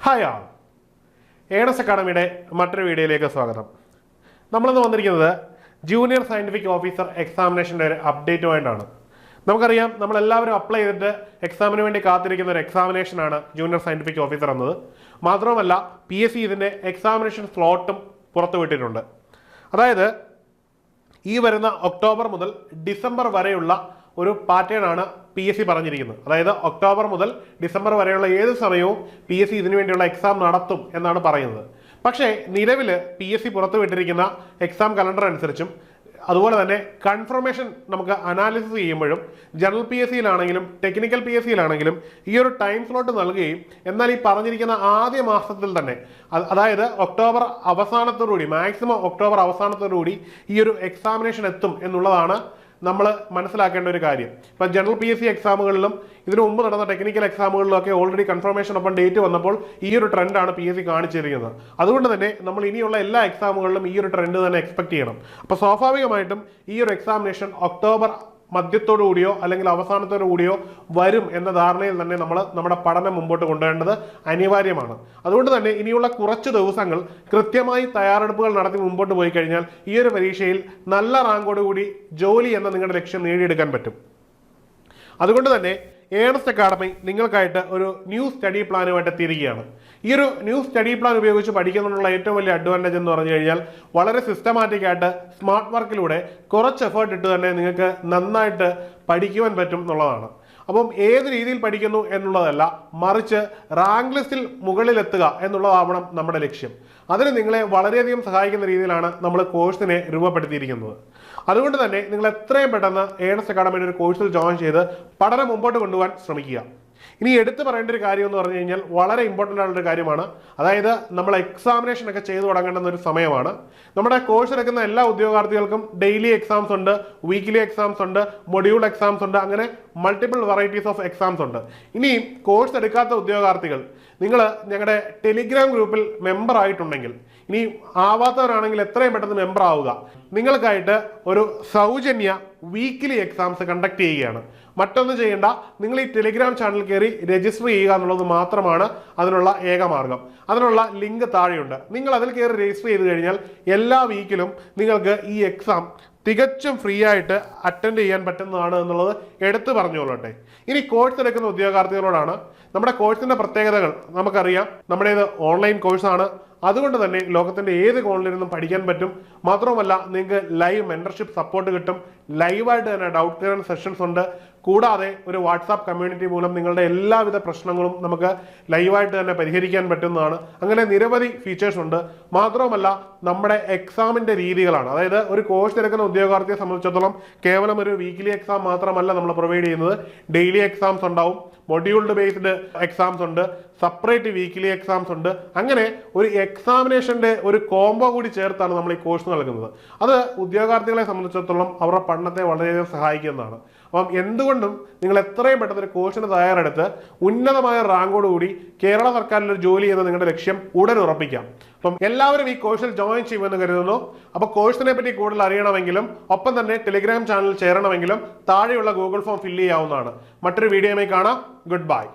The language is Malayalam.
ഹായ് ആൾ ഏണസ് അക്കാഡമിയുടെ മറ്റൊരു വീഡിയോയിലേക്ക് സ്വാഗതം. നമ്മളിന്ന് വന്നിരിക്കുന്നത് ജൂനിയർ സയൻറ്റിഫിക് ഓഫീസർ എക്സാമിനേഷൻ്റെ ഒരു അപ്ഡേറ്റുമായിട്ടാണ്. നമുക്കറിയാം, നമ്മളെല്ലാവരും അപ്ലൈ ചെയ്തിട്ട് എക്സാമിന് വേണ്ടി കാത്തിരിക്കുന്ന ഒരു എക്സാമിനേഷനാണ് ജൂനിയർ സയൻറ്റിഫിക് ഓഫീസർ എന്നത്. മാത്രമല്ല PSC ഇതിൻ്റെ എക്സാമിനേഷൻ സ്ലോട്ടും പുറത്തുവിട്ടിട്ടുണ്ട്. അതായത് ഈ വരുന്ന ഒക്ടോബർ മുതൽ ഡിസംബർ വരെയുള്ള ഒരു പാറ്റേൺ ആണ് PSC പറഞ്ഞിരിക്കുന്നത്. അതായത് ഒക്ടോബർ മുതൽ ഡിസംബർ വരെയുള്ള ഏത് സമയവും PSC ഇതിനു വേണ്ടിയുള്ള എക്സാം നടത്തും എന്നാണ് പറയുന്നത്. പക്ഷേ നിലവിൽ PSC പുറത്തുവിട്ടിരിക്കുന്ന എക്സാം കലണ്ടർ അനുസരിച്ചും അതുപോലെ തന്നെ കൺഫർമേഷൻ നമുക്ക് അനാലിസിസ് ചെയ്യുമ്പോഴും ജനറൽ PSCയിലാണെങ്കിലും ടെക്നിക്കൽ PSCയിലാണെങ്കിലും ഈ ഒരു ടൈം സ്ലോട്ട് നൽകുകയും എന്നാൽ ഈ പറഞ്ഞിരിക്കുന്ന ആദ്യ മാസത്തിൽ തന്നെ, അതായത് ഒക്ടോബർ അവസാനത്തോടുകൂടി, മാക്സിമം ഒക്ടോബർ അവസാനത്തോടുകൂടി ഈ ഒരു എക്സാമിനേഷൻ എത്തും എന്നുള്ളതാണ് നമ്മൾ മനസ്സിലാക്കേണ്ട ഒരു കാര്യം. ഇപ്പം ജനറൽ PSC എക്സാമുകളിലും ഇതിനു മുമ്പ് നടന്ന ടെക്നിക്കൽ എക്സാമുകളിലും ഒക്കെ ഓൾറെഡി കൺഫർമേഷൻ ഒപ്പം ഡേറ്റ് വന്നപ്പോൾ ഈ ഒരു ട്രെൻഡാണ് PSC കാണിച്ചിരിക്കുന്നത്. അതുകൊണ്ട് തന്നെ നമ്മൾ ഇനിയുള്ള എല്ലാ എക്സാമുകളിലും ഈ ഒരു ട്രെൻഡ് തന്നെ എക്സ്പെക്ട് ചെയ്യണം. അപ്പോൾ സ്വാഭാവികമായിട്ടും ഈ ഒരു എക്സാമിനേഷൻ ഒക്ടോബർ മധ്യത്തോടു കൂടിയോ അല്ലെങ്കിൽ അവസാനത്തോടു കൂടിയോ വരും എന്ന ധാരണയിൽ തന്നെ നമ്മൾ നമ്മുടെ പഠനം മുമ്പോട്ട് കൊണ്ടുപോകേണ്ടത് അനിവാര്യമാണ്. അതുകൊണ്ട് തന്നെ ഇനിയുള്ള കുറച്ച് ദിവസങ്ങൾ കൃത്യമായി തയ്യാറെടുപ്പുകൾ നടത്തി മുമ്പോട്ട് പോയി കഴിഞ്ഞാൽ ഈ ഒരു പരീക്ഷയിൽ നല്ല റാങ്കോടുകൂടി ജോലി എന്ന നിങ്ങളുടെ ലക്ഷ്യം നേടിയെടുക്കാൻ പറ്റും. അതുകൊണ്ട് തന്നെ ഏണസ്റ്റ് അക്കാഡമി നിങ്ങൾക്കായിട്ട് ഒരു ന്യൂ സ്റ്റഡി പ്ലാനുമായിട്ട് എത്തിയിരിക്കുകയാണ്. ഈ ഒരു ന്യൂ സ്റ്റഡി പ്ലാൻ ഉപയോഗിച്ച് പഠിക്കുന്നതിനുള്ള ഏറ്റവും വലിയ അഡ്വാൻറ്റേജ് എന്ന് പറഞ്ഞു കഴിഞ്ഞാൽ വളരെ സിസ്റ്റമാറ്റിക് ആയിട്ട് സ്മാർട്ട് വർക്കിലൂടെ കുറച്ച് എഫേർട്ട് ഇട്ട് തന്നെ നിങ്ങൾക്ക് നന്നായിട്ട് പഠിക്കുവാൻ പറ്റും എന്നുള്ളതാണ്. അപ്പം ഏത് രീതിയിൽ പഠിക്കുന്നു എന്നുള്ളതല്ല, മറിച്ച് റാങ്ക് ലിസ്റ്റിൽ മുകളിലെത്തുക എന്നുള്ളതാവണം നമ്മുടെ ലക്ഷ്യം. അതിന് നിങ്ങളെ വളരെയധികം സഹായിക്കുന്ന രീതിയിലാണ് നമ്മൾ കോഴ്സിനെ രൂപപ്പെടുത്തിയിരിക്കുന്നത്. അതുകൊണ്ട് തന്നെ നിങ്ങൾ എത്രയും പെട്ടെന്ന് ഏണസ്റ്റ് അക്കാഡമിയുടെ ഒരു കോഴ്സിൽ ജോയിൻ ചെയ്ത് പഠനം മുമ്പോട്ട് കൊണ്ടുപോകാൻ ശ്രമിക്കുക. ഇനി എടുത്തു പറയേണ്ട ഒരു കാര്യം എന്ന് പറഞ്ഞു കഴിഞ്ഞാൽ വളരെ ഇമ്പോർട്ടൻ്റ് ആയിട്ടുള്ള കാര്യമാണ്. അതായത് നമ്മൾ എക്സാമിനേഷൻ ഒക്കെ ചെയ്തു തുടങ്ങേണ്ടുന്ന ഒരു സമയമാണ്. നമ്മുടെ കോഴ്സ് എടുക്കുന്ന എല്ലാ ഉദ്യോഗാർത്ഥികൾക്കും ഡെയിലി എക്സാംസ് ഉണ്ട്, വീക്ക്ലി എക്സാംസ് ഉണ്ട്, മൊഡ്യൂൾ എക്സാംസ് ഉണ്ട്, അങ്ങനെ മൾട്ടിപ്പിൾ വെറൈറ്റീസ് ഓഫ് എക്സാംസ് ഉണ്ട്. ഇനി കോഴ്സ് എടുക്കാത്ത ഉദ്യോഗാർത്ഥികൾ, നിങ്ങൾ ഞങ്ങളുടെ ടെലിഗ്രാം ഗ്രൂപ്പിൽ മെമ്പർ ആയിട്ടുണ്ടെങ്കിൽ, ഇനി ആവാത്തവരാണെങ്കിൽ എത്രയും പെട്ടെന്ന് മെമ്പർ ആവുക. നിങ്ങൾക്കായിട്ട് ഒരു സൗജന്യ വീക്ക്ലി എക്സാംസ് കണ്ടക്ട് ചെയ്യുകയാണ്. മറ്റൊന്നും ചെയ്യേണ്ട, നിങ്ങൾ ഈ ടെലിഗ്രാം ചാനൽ കയറി രജിസ്റ്റർ ചെയ്യുക എന്നുള്ളത് മാത്രമാണ് അതിനുള്ള ഏക മാർഗം. അതിനുള്ള ലിങ്ക് താഴെയുണ്ട്. നിങ്ങൾ അതിൽ കയറി രജിസ്റ്റർ ചെയ്ത് കഴിഞ്ഞാൽ എല്ലാ വീക്കിലും നിങ്ങൾക്ക് ഈ എക്സാം തികച്ചും ഫ്രീ ആയിട്ട് അറ്റൻഡ് ചെയ്യാൻ പറ്റുന്നതാണ് എന്നുള്ളത് എടുത്തു പറഞ്ഞുകൊള്ളട്ടെ. ഇനി കോഴ്സ് എടുക്കുന്ന ഉദ്യോഗാർത്ഥികളോടാണ്, നമ്മുടെ കോഴ്സിന്റെ പ്രത്യേകതകൾ നമുക്കറിയാം. നമ്മുടേത് ഓൺലൈൻ കോഴ്സാണ്. അതുകൊണ്ട് തന്നെ ലോകത്തിന്റെ ഏത് കോണിൽ നിന്നും പഠിക്കാൻ പറ്റും. മാത്രവുമല്ല നിങ്ങൾക്ക് ലൈവ് മെന്റർഷിപ്പ് സപ്പോർട്ട് കിട്ടും. ലൈവായിട്ട് തന്നെ ഡൗട്ട് ക്ലിയറൻസ് സെഷൻസ് ഉണ്ട്. കൂടാതെ ഒരു വാട്സാപ്പ് കമ്മ്യൂണിറ്റി മൂലം നിങ്ങളുടെ എല്ലാവിധ പ്രശ്നങ്ങളും നമുക്ക് ലൈവായിട്ട് തന്നെ പരിഹരിക്കാൻ പറ്റുന്നതാണ്. അങ്ങനെ നിരവധി ഫീച്ചേഴ്സ് ഉണ്ട്. മാത്രവുമല്ല നമ്മുടെ എക്സാമിന്റെ രീതികളാണ്, അതായത് ഒരു കോഴ്സ് എടുക്കുന്ന ഉദ്യോഗാർത്ഥിയെ സംബന്ധിച്ചിടത്തോളം കേവലം ഒരു വീക്ക്ലി എക്സാം മാത്രമല്ല നമ്മൾ പ്രൊവൈഡ് ചെയ്യുന്നത്. ഡെയിലി എക്സാംസ് ഉണ്ടാവും, മൊഡ്യൂൾഡ് ബേസ്ഡ് എക്സാംസ് ഉണ്ട്, സെപ്പറേറ്റ് വീക്ക്ലി എക്സാംസ് ഉണ്ട്. അങ്ങനെ ഒരു എക്സാമിനേഷന്റെ ഒരു കോംബോ കൂടി ചേർത്താണ് നമ്മൾ ഈ കോഴ്സ് നൽകുന്നത്. അത് ഉദ്യോഗാർത്ഥികളെ സംബന്ധിച്ചിടത്തോളം അവരുടെ പഠനത്തെ വളരെയധികം സഹായിക്കുന്നതാണ്. അപ്പം എന്തുകൊണ്ടും നിങ്ങൾ എത്രയും പെട്ടെന്ന് ഒരു കോഴ്സിന് തയ്യാറെടുത്ത് ഉന്നതമായ റാങ്കോടുകൂടി കേരള സർക്കാരിൽ ഒരു ജോലി എന്ന നിങ്ങളുടെ ലക്ഷ്യം ഉടൻ ഉറപ്പിക്കാം. അപ്പം എല്ലാവരും ഈ കോഴ്സിൽ ജോയിൻ ചെയ്യുമെന്ന് കരുതുന്നു. അപ്പോൾ കോഴ്സിനെ പറ്റി കൂടുതൽ അറിയണമെങ്കിലും ഒപ്പം തന്നെ ടെലിഗ്രാം ചാനൽ ചേരണമെങ്കിലും താഴെയുള്ള ഗൂഗിൾ ഫോം ഫില്ല് ചെയ്യാവുന്നതാണ്. മറ്റൊരു വീഡിയോയുമായി കാണാം. Good bye.